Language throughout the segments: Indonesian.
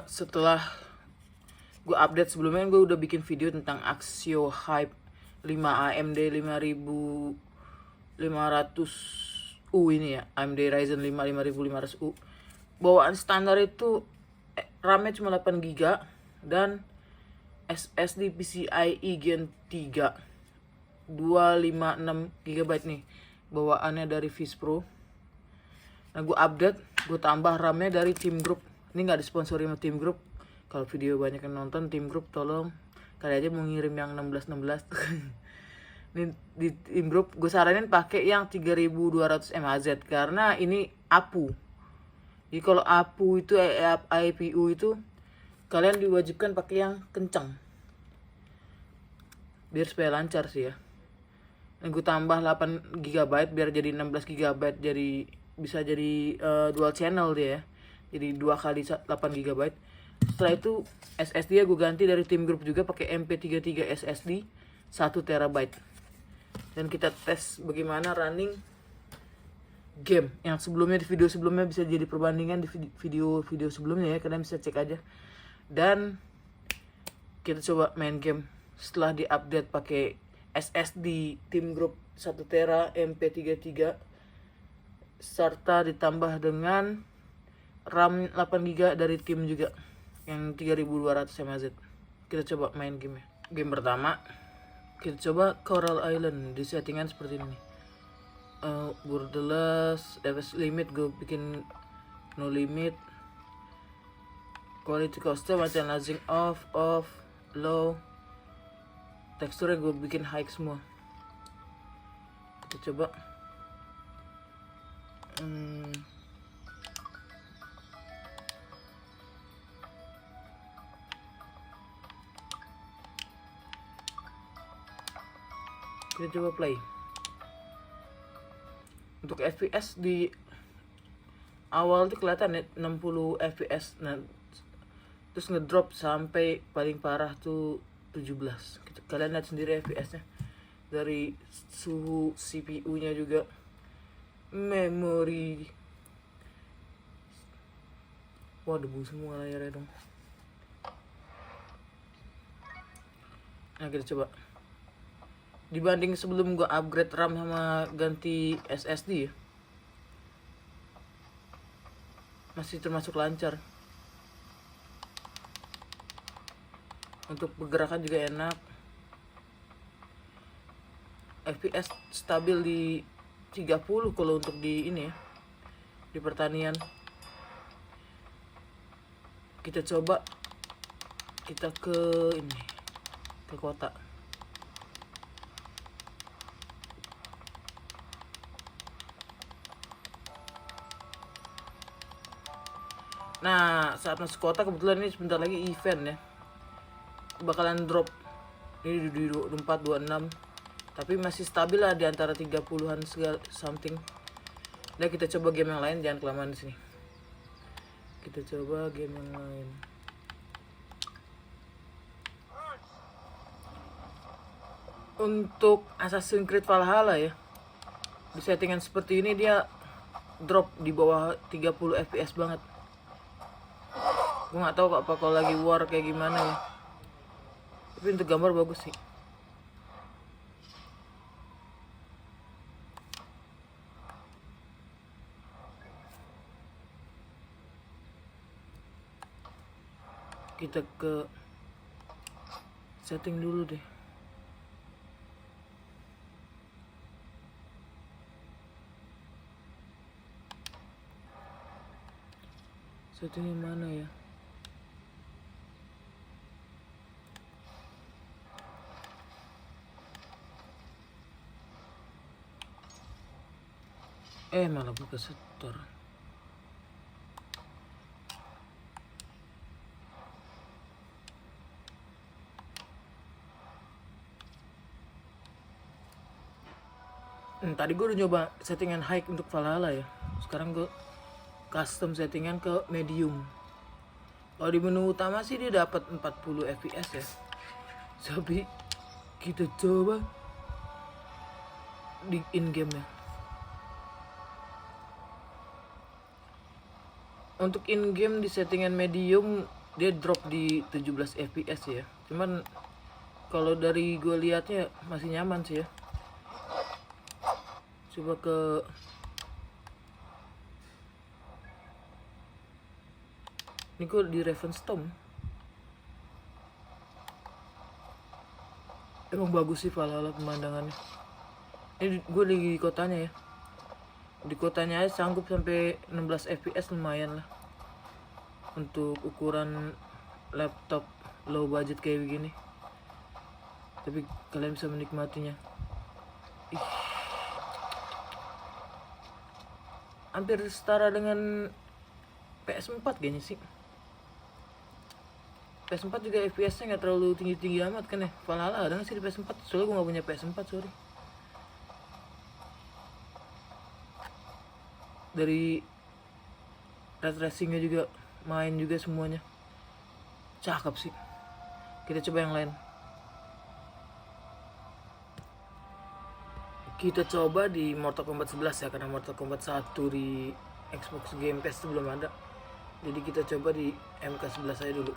Setelah gue update sebelumnya, gue udah bikin video tentang Axio Hype 5 AMD 5500U ini ya, AMD Ryzen 5 5500U. Bawaan standar itu RAM-nya cuma 8 GB dan SSD PCIe Gen 3 256 GB nih bawaannya dari Vispro. Nah, gue update, gue tambah RAM-nya dari Team Group. Ini nggak disponsori sama Team Group. Kalau video banyak yang nonton, Team Group tolong kali aja mau ngirim yang 1616 tuh. Ini di Team Group gue saranin pakai yang 3200 mAh karena ini APU. Jadi kalau APU itu IPU itu kalian diwajibkan pakai yang kencang biar supaya lancar sih ya. Dan gue tambah 8 GB biar jadi 16 GB, jadi bisa jadi dual channel dia ya. Jadi 2 kali 8 GB. Setelah itu SSD ya gue ganti dari Team Group juga pakai MP33 SSD 1 TB. Dan kita tes bagaimana running game yang sebelumnya, di video sebelumnya bisa jadi perbandingan di video sebelumnya ya, kalian bisa cek aja. Dan kita coba main game setelah diupdate pakai SSD Team Group 1 TB MP33 serta ditambah dengan RAM 8 GB dari tim juga yang 3200 mAh. Kita coba main game ya. Game pertama kita coba Coral Island di settingan seperti ini. Borderless, FPS limit gue bikin no limit. Quality custom macam lazing off, low. Teksturnya gue bikin high semua. Kita coba. Kita coba play. Untuk FPS di awal tuh kelihatan ya 60 FPS. Nah, terus ngedrop sampai paling parah tuh 17. Kalian lihat sendiri FPS-nya. Dari suhu CPU-nya juga, memori. Wah, debu semua layarnya dong. Nah, kita coba. Dibanding sebelum gua upgrade RAM sama ganti SSD ya, masih termasuk lancar. Untuk pergerakan juga enak. FPS stabil di 30 kalau untuk di ini ya, di pertanian. Kita coba kita ke ini, ke kota. Nah, saat masuk kota kebetulan ini sebentar lagi event ya, bakalan drop ini di 24 26, tapi masih stabil lah di antara 30-an segala something. Nah, kita coba game yang lain, jangan kelamaan di sini. Kita coba game yang lain. Untuk Assassin's Creed Valhalla ya, di settingan seperti ini dia drop di bawah 30 FPS banget. Gue nggak tahu apa kalau lagi war kayak gimana ya, tapi untuk gambar bagus sih. Kita ke setting dulu deh. Settingnya mana ya? Malah buka setor. Tadi gue udah nyoba settingan high untuk Valhalla ya. Sekarang gue custom settingan ke medium. Kalau di menu utama sih dia dapat 40 fps ya. Tapi kita coba di in game ya. Untuk in game di settingan medium dia drop di 17 fps ya. Cuman kalau dari gue liatnya masih nyaman sih ya. Coba ke ini gue di Ravenstone. Emang bagus sih Valhalla pemandangannya. Ini gue di kotanya ya. Di kotanya aja sanggup sampai 16 fps, lumayan lah untuk ukuran laptop low budget kayak begini. Tapi kalian bisa menikmatinya. Ih. Hampir setara dengan PS4 kayaknya sih. PS4 juga FPS-nya nggak terlalu tinggi-tinggi amat kan ya. Valhalla ada nggak sih di PS4? Soalnya gue nggak punya PS4, sorry. Dari ray tracingnya juga main juga semuanya cakep sih. Kita coba yang lain. Kita coba di Mortal Kombat 11 ya, karena Mortal Kombat 1 di Xbox Game Pass itu belum ada. Jadi kita coba di MK11 aja dulu.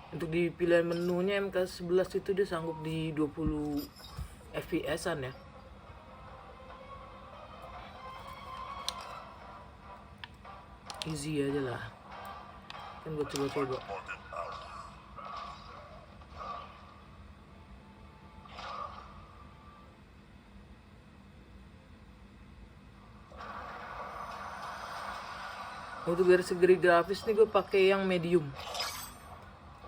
Untuk di pilihan menunya MK11 itu dia sanggup di 20 fps-an ya. Easy aja lah. Kan gue coba-coba. Untuk dari segi grafis nih gue pakai yang medium.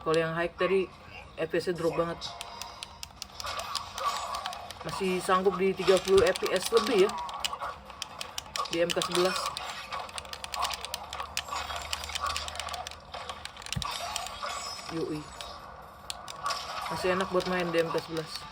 Kalau yang high tadi FPS-nya drop banget. Masih sanggup di 30 fps lebih ya di MK11. Yoi. Masih enak buat main di MK11.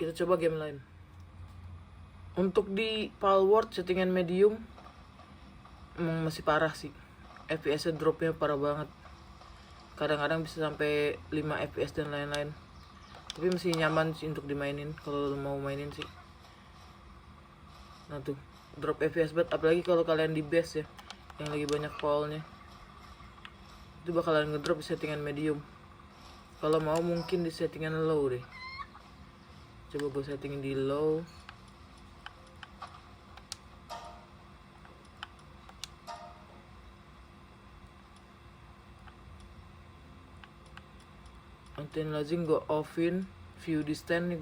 Kita coba game lain. Untuk di Palworld settingan medium masih parah sih. FPS-nya dropnya parah banget. Kadang-kadang bisa sampai 5 fps dan lain-lain. Tapi masih nyaman sih untuk dimainin kalau mau mainin sih. Nah tuh, drop FPS banget, apalagi kalau kalian di base ya, yang lagi banyak fallnya. Itu bakalan ngedrop di settingan medium. Kalau mau mungkin di settingan low deh. Coba gue settingin di low. Anti-aliasing gue offin. View distance nih.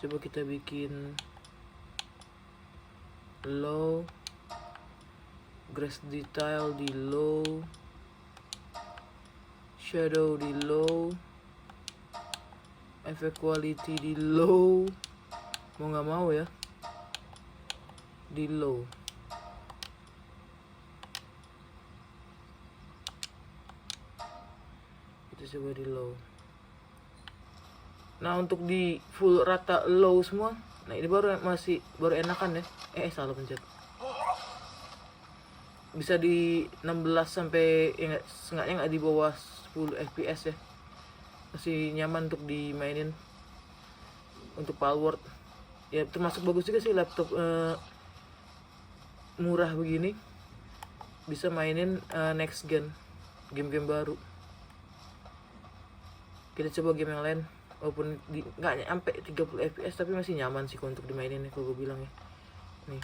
Coba kita bikin low. Grass detail di low. Shadow di low. Effect quality di low. Mau nggak mau ya, di low. Kita coba di low. Nah untuk di full rata low semua, nah ini baru enakan ya. Salah pencet. Bisa di 16 sampai ya, seenggaknya nggak di bawah 10 fps ya. Masih nyaman untuk dimainin. Untuk Palworld ya termasuk bagus juga sih, laptop murah begini bisa mainin next gen, game-game baru. Kita coba game yang lain, walaupun nggak sampai 30 fps tapi masih nyaman sih untuk dimainin ya, kalau gue bilang ya. Nih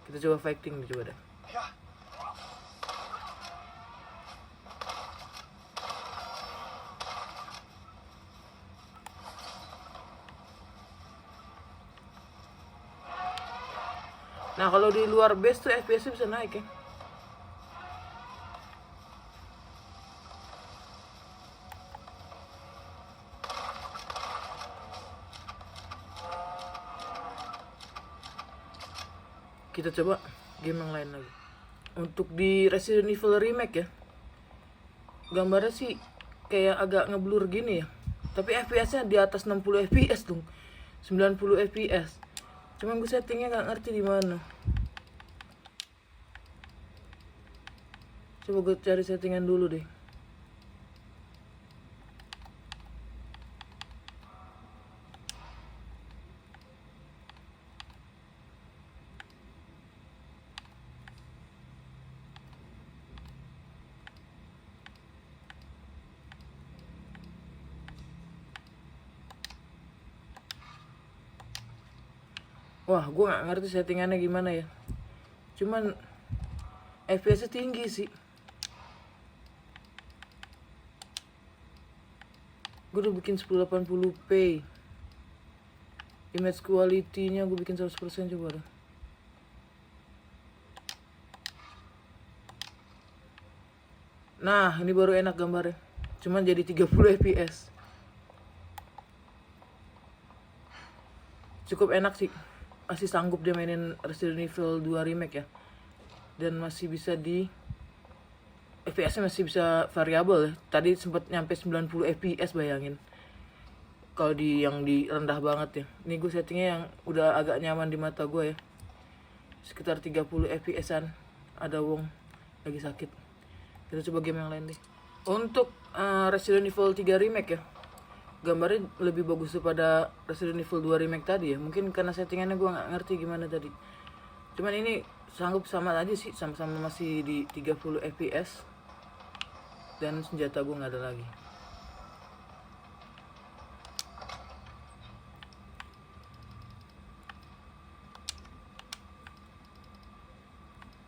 kita coba fighting nih, coba deh. Nah kalau di luar base tuh FPS bisa naik ya. Kita coba game yang lain lagi. Untuk di Resident Evil Remake ya, gambarnya sih kayak agak ngeblur gini ya. Tapi FPS-nya di atas 60 FPS dong. 90 FPS. Cuman gue settingnya nggak ngerti di mana. Coba gue cari settingan dulu deh. Wah, gue nggak ngerti settingannya gimana ya. Cuman FPS-nya tinggi sih. Gue udah bikin 1080p. Image quality-nya gue bikin 100% coba dah. Nah, ini baru enak gambarnya. Cuman jadi 30 fps. Cukup enak sih. Masih sanggup dia mainin Resident Evil 2 Remake ya. Dan masih bisa di FPS-nya masih bisa variabel ya. Tadi sempat nyampe 90 fps, bayangin. Kalau di yang di rendah banget ya. Ini gue settingnya yang udah agak nyaman di mata gue ya. Sekitar 30 fps-an. Ada wong lagi sakit. Kita coba game yang lain deh. Untuk Resident Evil 3 Remake ya, gambarnya lebih bagus daripada Resident Evil 2 Remake tadi ya. Mungkin karena settingannya gue nggak ngerti gimana tadi. Cuman ini sanggup sama aja sih, sama-sama masih di 30 fps. Dan senjata gue nggak ada lagi.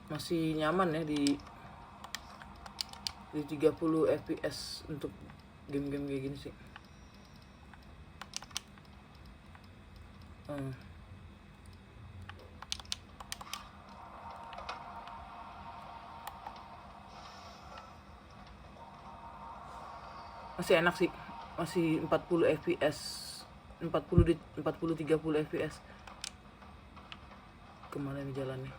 Masih nyaman ya di 30 fps untuk game-game kayak gini sih. Masih enak sih. Masih 40 fps. 40 30 fps. Kemana nih jalannya?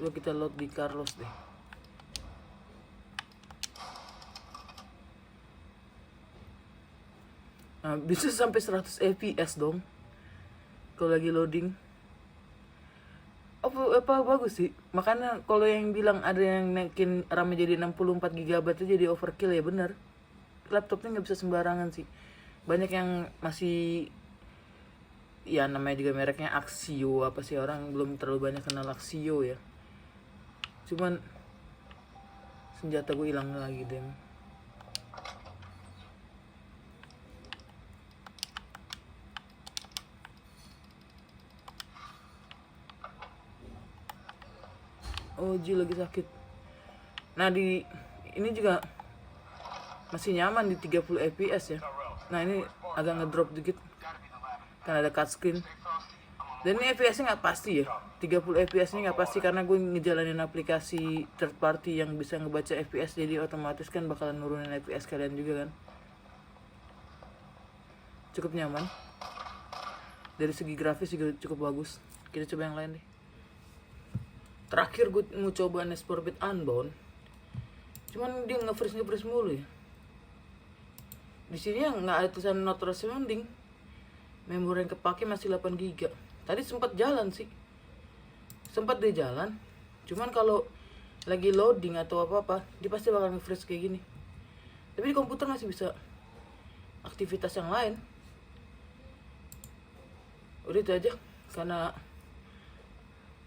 Coba kita load di Carlos deh. Nah, bisa sampai 100 fps dong kalau lagi loading. Apa bagus sih. Makanya kalau yang bilang ada yang naikin RAM jadi 64 GB itu jadi overkill, ya bener. Laptopnya nggak bisa sembarangan sih. Banyak yang masih, ya namanya juga mereknya Axio, apa sih, orang belum terlalu banyak kenal Axio ya. Cuman senjata gue hilang lagi deh. Oh, Ji lagi sakit. Nah, di ini juga masih nyaman di 30 fps ya. Nah, ini agak ngedrop dikit kan ada cutscreen. Dan ini fps-nya nggak pasti ya. 30 fps-nya nggak pasti karena gue ngejalanin aplikasi third party yang bisa ngebaca fps, jadi otomatis kan bakalan nurunin fps kalian juga kan. Cukup nyaman. Dari segi grafis juga cukup bagus. Kita coba yang lain deh. Terakhir gue mau coba Need for Speed Unbound. Cuman dia nge-freeze mulu ya. Di sini nggak ada tulisan not responding. Memori yang kepake masih 8 GB. Tadi sempat jalan sih. Sempat dia jalan. Cuman kalau lagi loading atau apa-apa, dia pasti bakal nge-freeze kayak gini. Tapi di komputer masih bisa aktivitas yang lain. Udah itu aja. Karena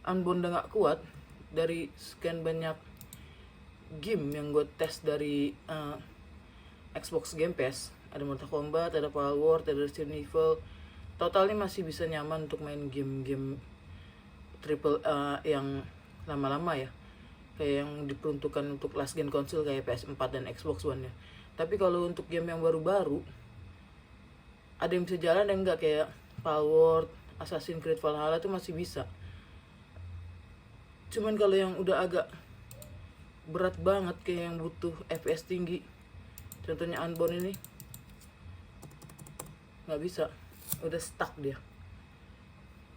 Unbound udah gak kuat. Dari sekian banyak game yang gue tes dari Xbox Game Pass, ada Mortal Kombat, ada Palworld, ada Resident Evil. Totalnya masih bisa nyaman untuk main game-game triple yang lama-lama ya, kayak yang diperuntukkan untuk last gen konsol kayak PS4 dan Xbox One ya. Tapi kalau untuk game yang baru-baru, ada yang bisa jalan dan enggak, kayak Palworld, Assassin's Creed Valhalla itu masih bisa. Cuman kalau yang udah agak berat banget, kayak yang butuh FPS tinggi, contohnya Unbound ini, nggak bisa. udah stuck dia.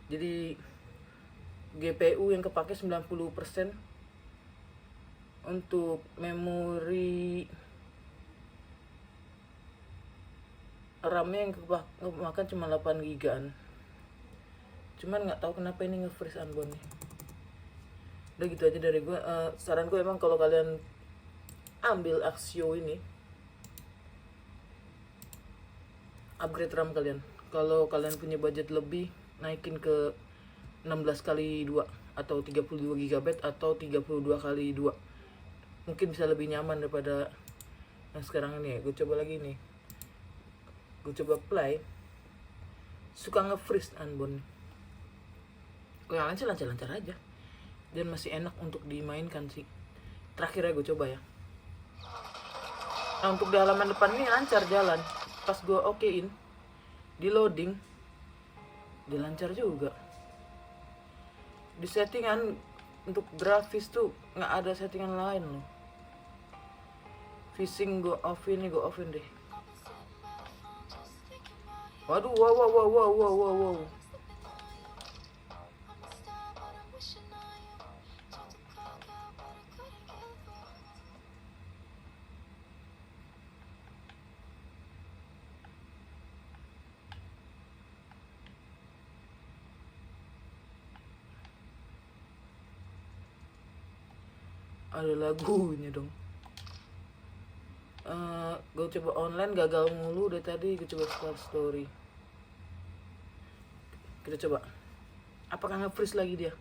Jadi GPU yang kepake 90%, untuk memori RAM-nya yang kemakan cuma 8 gigaan. Cuman nggak tahu kenapa ini nge-freeze unbound nih. Udah gitu aja dari gue. Saran gue emang kalau kalian ambil Axio ini, upgrade RAM kalian. Kalau kalian punya budget lebih, naikin ke 16 kali 2 atau 32 GB atau 32 kali 2. Mungkin bisa lebih nyaman daripada yang sekarang ini ya. Gue coba lagi nih. Gue coba play. Suka nge-freeze unbound. Gue yang lancar-lancar aja. Dan masih enak untuk dimainkan sih. Terakhir ya gue coba ya. Nah, untuk di halaman depan ini lancar jalan. Pas gue okein, di loading, dia lancar juga. Di settingan untuk grafis tuh nggak ada settingan lain loh. Phishing gue offin deh. Waduh, wow. Ada lagunya dong. Gue coba online gagal mulu dari tadi. Gue coba start story. Kita coba. Apakah nge-freeze lagi dia?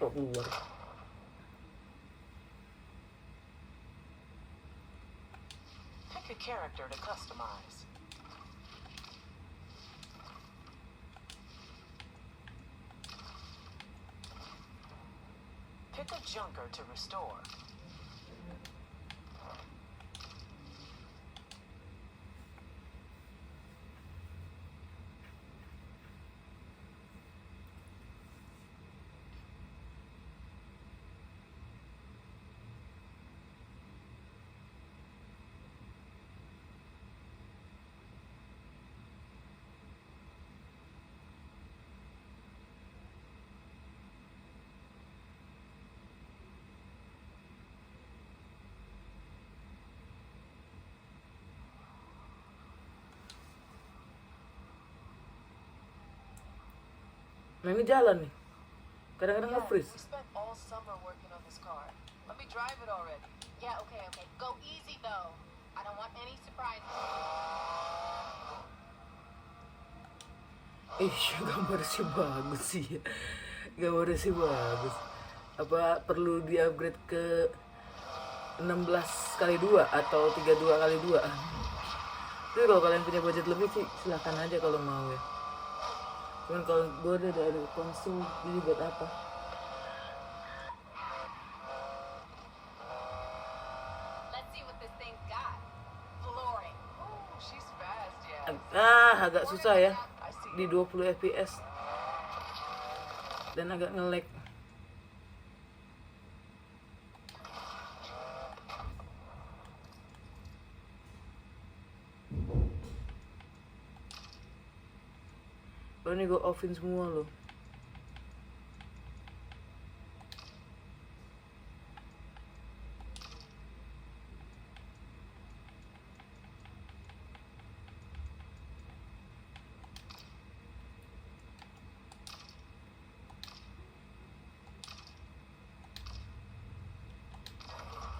Kok keluar. Pick a character to customize. Pick a junker to restore. Nah ini jalan nih. Kadang-kadang nge-freeze. We spent all summer working on this car. Let me drive it already. Yeah, okay. Go easy though. I don't want any surprises. Gambar sih bagus sih. Gambarnya sih bagus. Apa perlu di-upgrade ke 16 kali 2 atau 32 kali 2? Tapi kalau kalian punya budget lebih sih silahkan aja kalau mau ya. Cuman kalau gue udah ada konsum, jadi buat apa? Let's see what this thing's got. Flooring. Ooh, she's fast, yeah. Agak susah ya di 20 fps dan agak nge-lag. Oh, ini gue offin semua loh.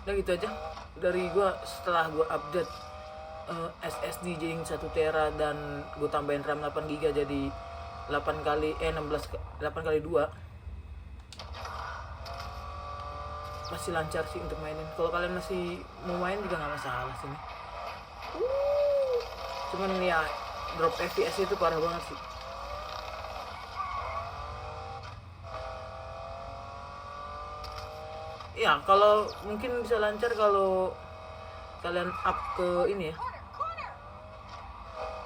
Udah gitu aja dari gue. Setelah gue update SSD jadi 1 tera dan gue tambahin RAM 8 GB jadi 8 kali 2, masih lancar sih untuk mainin. Kalau kalian masih mau main juga nggak masalah sih. Cuman ya drop FPS itu parah banget sih. Ya kalau mungkin bisa lancar kalau kalian up ke ini ya,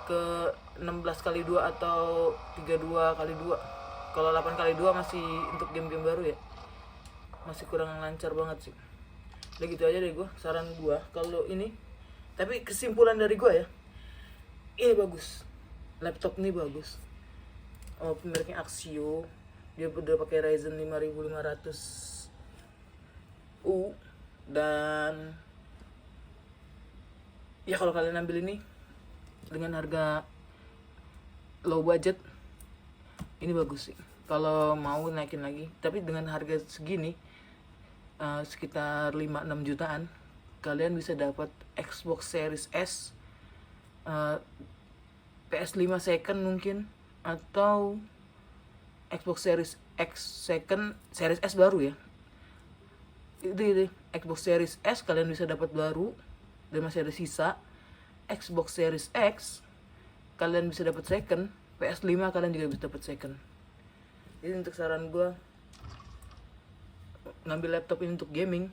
ke 16 kali 2 atau 32 kali 2. Kalau 8x2 masih untuk game-game baru ya, masih kurang lancar banget sih. Udah gitu aja deh gue, saran gue kalau ini. Tapi kesimpulan dari gue ya, ini bagus, laptop ini bagus. Pemereknya Axio, dia udah pakai Ryzen 5500U, dan ya kalau kalian ambil ini dengan harga low budget, ini bagus sih. Kalau mau naikin lagi, tapi dengan harga segini, sekitar 5-6 jutaan, kalian bisa dapat Xbox Series S, PS5 second mungkin, atau Xbox Series X second, Series S baru ya. Itu Xbox Series S kalian bisa dapat baru dan masih ada sisa. Xbox Series X kalian bisa dapat second, PS5 kalian juga bisa dapat second. Jadi untuk saran gue, ngambil laptop ini untuk gaming,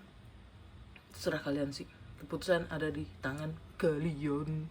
terserah kalian sih. Keputusan ada di tangan kalian.